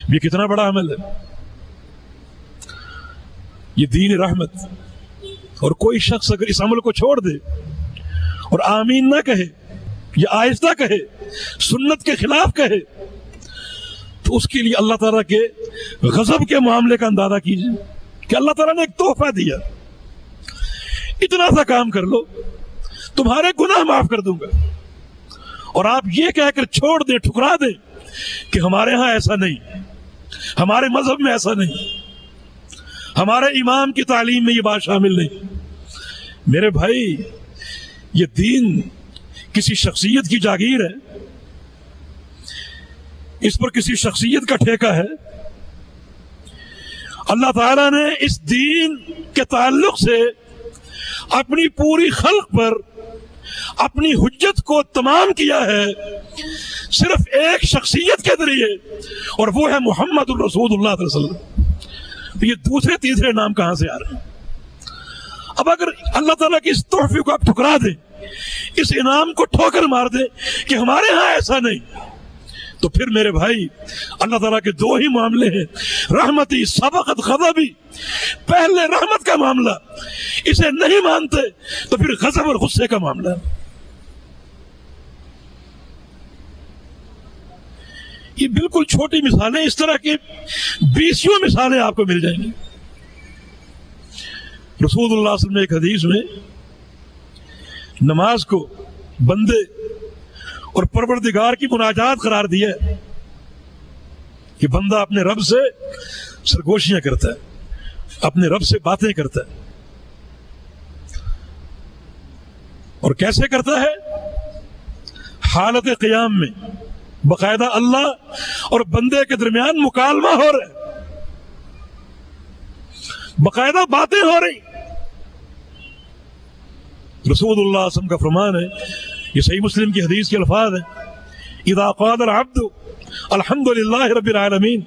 یہ کتنا بڑا عمل ہے، یہ دین رحمت. اور کوئی شخص اگر اس عمل کو چھوڑ دے اور آمین نہ کہے یا آہستہ کہے، سنت کے خلاف کہے، تو اس کے لیے اللہ تعالیٰ کے غضب کے معاملے کا اندازہ کیجیے کہ اللہ تعالیٰ نے ایک تحفہ دیا، اتنا سا کام کر لو تمہارے گناہ معاف کر دوں گا، اور آپ یہ کہہ کر چھوڑ دیں، ٹھکرا دیں کہ ہمارے ہاں ایسا نہیں، ہمارے مذہب میں ایسا نہیں، ہمارے امام کی تعلیم میں یہ بات شامل نہیں. میرے بھائی، یہ دین کسی شخصیت کی جاگیر ہے، اس پر کسی شخصیت کا ٹھیکہ ہے. اللہ تعالیٰ نے اس دین کے تعلق سے اپنی پوری خلق پر اپنی حجت کو تمام کیا ہے صرف ایک شخصیت کے ذریعے، اور وہ ہے محمد الرسول اللہ صلی اللہ علیہ وسلم. تو یہ دوسرے تیسرے نام کہاں سے آ رہے ہیں؟ اب اگر اللہ تعالیٰ کی اس تحفے کو آپ ٹھکرا دیں، اس انعام کو ٹھوکر مار دیں کہ ہمارے ہاں ایسا نہیں، تو پھر میرے بھائی اللہ تعالیٰ کے دو ہی معاملے ہیں، رحمتی سبقت غضبی. پہلے رحمت کا معاملہ، اسے نہیں مانتے تو پھر غضب اور غصے کا معاملہ. یہ بالکل چھوٹی مثالیں، اس طرح کی 20 مثالیں آپ کو مل جائیں گی. رسول اللہ صلی اللہ علیہ وسلم نے ایک حدیث میں نماز کو بندے اور پروردگار کی مناجات قرار دیا ہے کہ بندہ اپنے رب سے سرگوشیاں کرتا ہے، اپنے رب سے باتیں کرتا ہے. اور کیسے کرتا ہے؟ حالت قیام میں باقاعدہ اللہ اور بندے کے درمیان مکالمہ ہو رہا ہے، باقاعدہ باتیں ہو رہی. رسول اللہ صلی اللہ علیہ وسلم کا فرمان ہے، یہ صحیح مسلم کی حدیث کے الفاظ ہیں، اذا قال العبد الحمد للہ رب العالمین،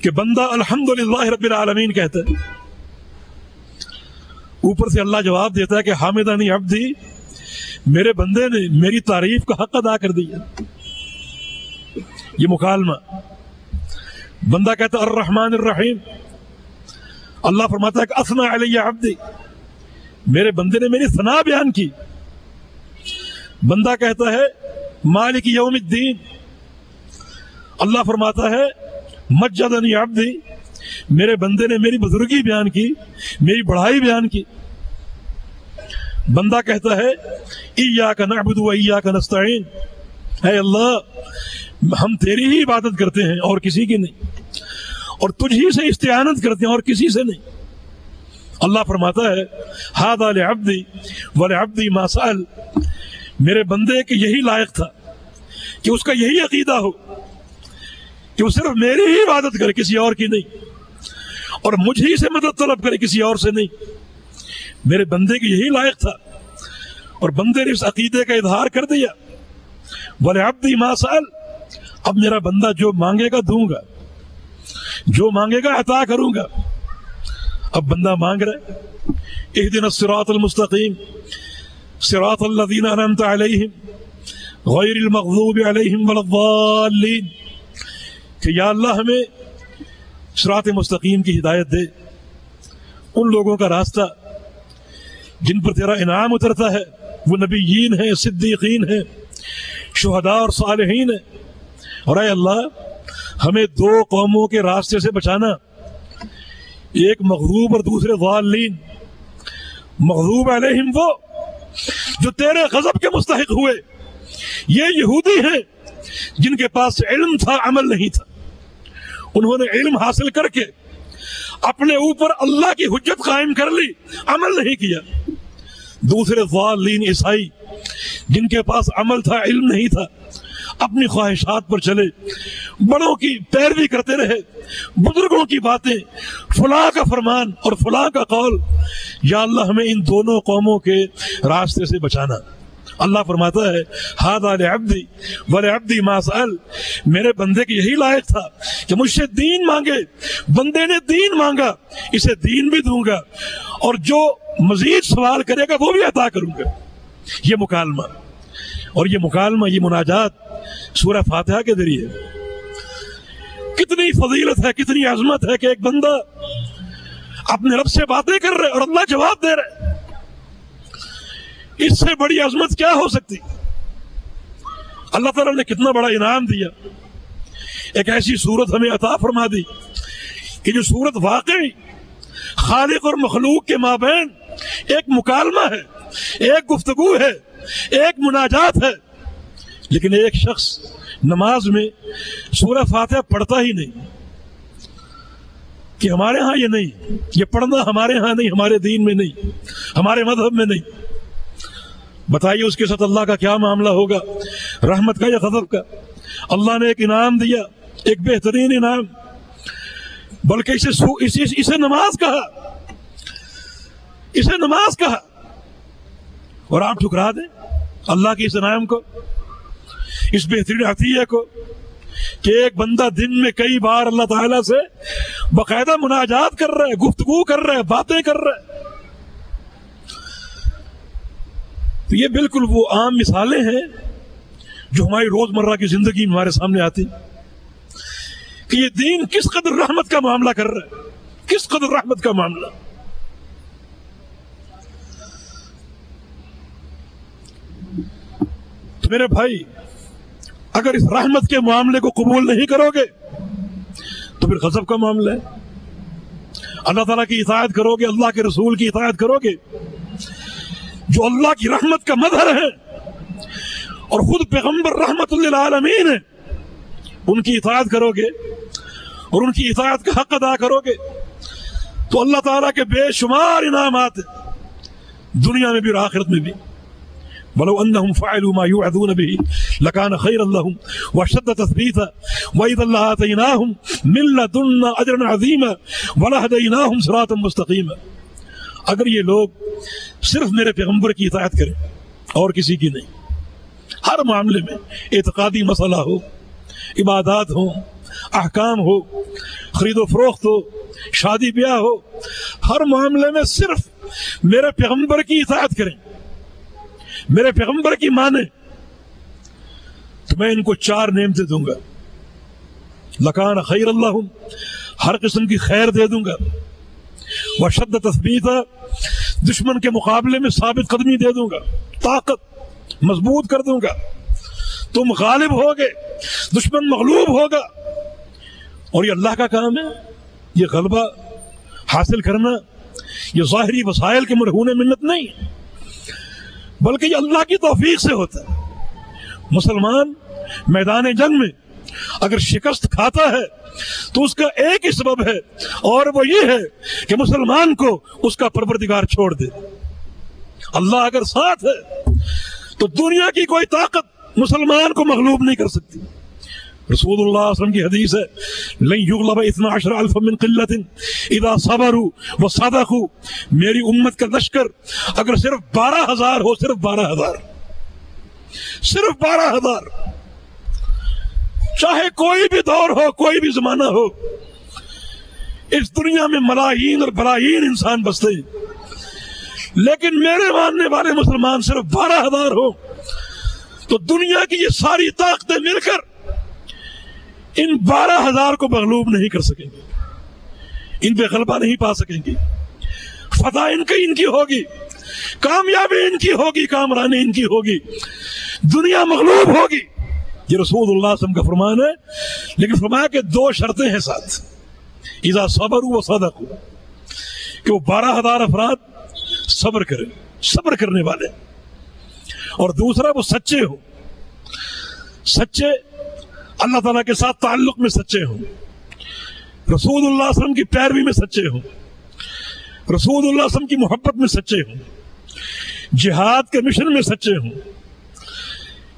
کہ بندہ الحمد للہ رب العالمین کہتا ہے، اوپر سے اللہ جواب دیتا ہے کہ حامدنی عبدی، میرے بندے نے میری تعریف کا حق ادا کر دیا. یہ مکالمہ. بندہ کہتا ہے الرحمن الرحیم، اللہ فرماتا ہے کہ اثنا علی عبدی، میرے بندے نے میری ثنا بیان کی. بندہ کہتا ہے مالک یوم الدین، اللہ فرماتا ہے مجدنی عبدی، میرے بندے نے میری بزرگی بیان کی، میری بڑائی بیان کی. بندہ کہتا ہے ایاک نعبد و ایاک نستعین، اے اللہ ہم تیری ہی عبادت کرتے ہیں اور کسی کی نہیں، اور تجھ ہی سے استعانت کرتے ہیں اور کسی سے نہیں. اللہ فرماتا ہے ھذا لعبدی ولعبدی ما سأل، میرے بندے کے یہی لائق تھا کہ اس کا یہی عقیدہ ہو کہ وہ صرف میری ہی عبادت کرے، کسی اور کی نہیں، اور مجھ ہی سے مدد طلب کرے، کسی اور سے نہیں. میرے بندے کی یہی لائق تھا اور بندے نے اس عقیدے کا اظہار کر دیا. وَلِعَبْدِي مَا سَأَلَ، اب میرا بندہ جو مانگے گا دوں گا، جو مانگے گا عطا کروں گا. اب بندہ مانگ رہا ہے اهدنا الصراط المستقیم صراط الذین انعمت علیہم غیر المغضوب علیہم ولا الضالین، کہ یا اللہ ہمیں صراط مستقیم کی ہدایت دے، ان لوگوں کا راستہ جن پر تیرا انعام اترتا ہے، وہ نبیین ہیں، صدیقین ہیں، شہداء اور صالحین ہیں. اور اے اللہ ہمیں دو قوموں کے راستے سے بچانا، ایک مغضوب اور دوسرے ضالین. مغضوب علیہم وہ جو تیرے غضب کے مستحق ہوئے، یہ یہودی ہیں جن کے پاس علم تھا عمل نہیں تھا، انہوں نے علم حاصل کر کے اپنے اوپر اللہ کی حجت قائم کر لی، عمل نہیں کیا. دوسرے ضالین عیسائی جن کے پاس عمل تھا علم نہیں تھا، اپنی خواہشات پر چلے، بڑوں کی پیروی کرتے رہے، بزرگوں کی باتیں، فلاں کا فرمان اور فلاں کا قول. یا اللہ ہمیں ان دونوں قوموں کے راستے سے بچانا. اللہ فرماتا ہے ھذا لعبدی ولعبدی ما سأل، میرے بندے کے یہی لائق تھا کہ مجھ سے دین مانگے. بندے نے دین مانگا، اسے دین بھی دوں گا، اور جو مزید سوال کرے گا وہ بھی عطا کروں گا. یہ مکالمہ، اور یہ مکالمہ، یہ مناجات سورہ فاتحہ کے ذریعے کتنی فضیلت ہے، کتنی عظمت ہے کہ ایک بندہ اپنے رب سے باتیں کر رہے اور اللہ جواب دے رہے. اس سے بڑی عظمت کیا ہو سکتی؟ اللہ تعالیٰ نے کتنا بڑا انعام دیا. ایک ایسی صورت ہمیں عطا فرما دی کہ جو صورت واقعی خالق اور مخلوق کے مابین ایک مکالمہ ہے، ایک گفتگو ہے، ایک مناجات ہے. لیکن ایک شخص نماز میں سورہ فاتحہ پڑھتا ہی نہیں. کہ ہمارے ہاں یہ نہیں، یہ پڑھنا ہمارے ہاں نہیں، ہمارے دین میں نہیں، ہمارے مذہب میں نہیں. بتائیے اس کے ساتھ اللہ کا کیا معاملہ ہوگا، رحمت کا یا غضب کا؟ اللہ نے ایک انعام دیا، ایک بہترین انعام، بلکہ اسے نماز کہا، اسے نماز کہا، اور آپ ٹھکرا دیں اللہ کے اس انعام کو، اس بہترین عطیہ کو کہ ایک بندہ دن میں کئی بار اللہ تعالیٰ سے باقاعدہ مناجات کر رہا ہے، گفتگو کر رہا ہے، باتیں کر رہا ہے. تو یہ بالکل وہ عام مثالیں ہیں جو ہماری روزمرہ کی زندگی میں ہمارے سامنے آتی کہ یہ دین کس قدر رحمت کا معاملہ کر رہا ہے، کس قدر رحمت کا معاملہ. تو میرے بھائی، اگر اس رحمت کے معاملے کو قبول نہیں کرو گے تو پھر غضب کا معاملہ ہے. اللہ تعالیٰ کی اطاعت کرو گے، اللہ کے رسول کی اطاعت کرو گے جو اللہ کی رحمت کا مظہر ہے اور خود پیغمبر رحمت للعالمین ہے، ان کی اطاعت کرو گے اور ان کی اطاعت کا حق ادا کرو گے تو اللہ تعالیٰ کے بے شمار انعامات دنیا میں بھی اور آخرت میں بھی. وَلَوْ أَنَّهُمْ فَعَلُوا مَا يُوعَظُونَ بِهِ لَكَانَ خَيْرًا لَهُمْ وَأَشَدَّ تَثْبِيتًا وَإِذًا لَآتَيْنَاهُمْ مِن لَّدُنَّا أَجْرًا عَظِيمًا وَلَهَدَيْنَاهُمْ صِرَاطًا مستقيما. اگر یہ لوگ صرف میرے پیغمبر کی اطاعت کریں اور کسی کی نہیں، ہر معاملے میں اعتقادی مسئلہ ہو، عبادات ہو، احکام ہو، خرید و فروخت ہو، شادی بیاہ ہو، ہر معاملے میں صرف میرے پیغمبر کی اطاعت کریں، میرے پیغمبر کی مانیں، تو میں ان کو 4 نعمتیں دوں گا. لکان خیر اللہم، ہر قسم کی خیر دے دوں گا. وشد تثبیتا، دشمن کے مقابلے میں ثابت قدمی دے دوں گا، طاقت مضبوط کر دوں گا. تم غالب ہوگے، دشمن مغلوب ہوگا. اور یہ اللہ کا کام ہے. یہ غلبہ حاصل کرنا یہ ظاہری وسائل کے مرہون منت نہیں، بلکہ یہ اللہ کی توفیق سے ہوتا ہے. مسلمان میدان جنگ میں اگر شکست کھاتا ہے تو اس کا ایک ہی سبب ہے، اور وہ یہ ہے کہ مسلمان کو اس کا پروردگار چھوڑ دے. اللہ اگر ساتھ ہے تو دنیا کی کوئی طاقت مسلمان کو مغلوب نہیں کر سکتی. رسول اللہ صلی اللہ علیہ وسلم کی حدیث ہے لن یغلب 12,000 من قلت اذا صبروا وصدقوا. میری امت کا لشکر اگر صرف 12,000 ہو، صرف 12,000، صرف 12,000، چاہے کوئی بھی دور ہو، کوئی بھی زمانہ ہو، اس دنیا میں ملایین اور بلائین انسان بستے ہیں، لیکن میرے ماننے والے مسلمان صرف 12,000 ہو تو دنیا کی یہ ساری طاقتیں مل کر ان 12,000 کو مغلوب نہیں کر سکیں گے، ان پہ غلبہ نہیں پا سکیں گے. فتح ان کی ہوگی، کامیابی ان کی ہوگی، کامرانی ان کی ہوگی، دنیا مغلوب ہوگی. یہ رسول اللہ صلی اللہ علیہ وسلم کا فرمان ہے. لیکن فرمایا کہ 2 شرطیں ہیں ساتھ. اذا صبروا وصدقوا، کہ وہ 12,000 افراد صبر کریں، صبر کرنے والے، اور دوسرا وہ سچے ہوں، سچے اللہ تعالیٰ کے ساتھ تعلق میں سچے ہوں، رسول اللہ صلی اللہ علیہ وسلم کی پیروی میں سچے ہوں، رسول اللہ صلی اللہ علیہ وسلم کی محبت میں سچے ہوں، جہاد کے مشن میں سچے ہوں،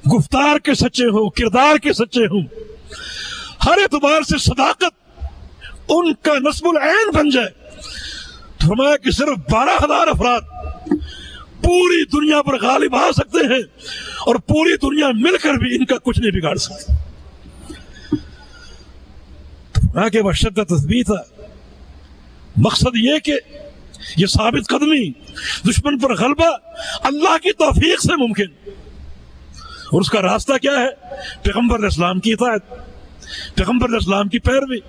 گفتار کے سچے ہوں، کردار کے سچے ہوں، ہر اعتبار سے صداقت ان کا نصب العین بن جائے. تو فرمایا کہ صرف 12,000 افراد پوری دنیا پر غالب آ سکتے ہیں، اور پوری دنیا مل کر بھی ان کا کچھ نہیں بگاڑ سکتے. کہ وشد تثبیتا، مقصد یہ کہ یہ ثابت قدمی، دشمن پر غلبہ اللہ کی توفیق سے ممکن. اور اس کا راستہ کیا ہے؟ پیغمبر علیہ السلام کی اطاعت، پیغمبر اسلام کی پیروی.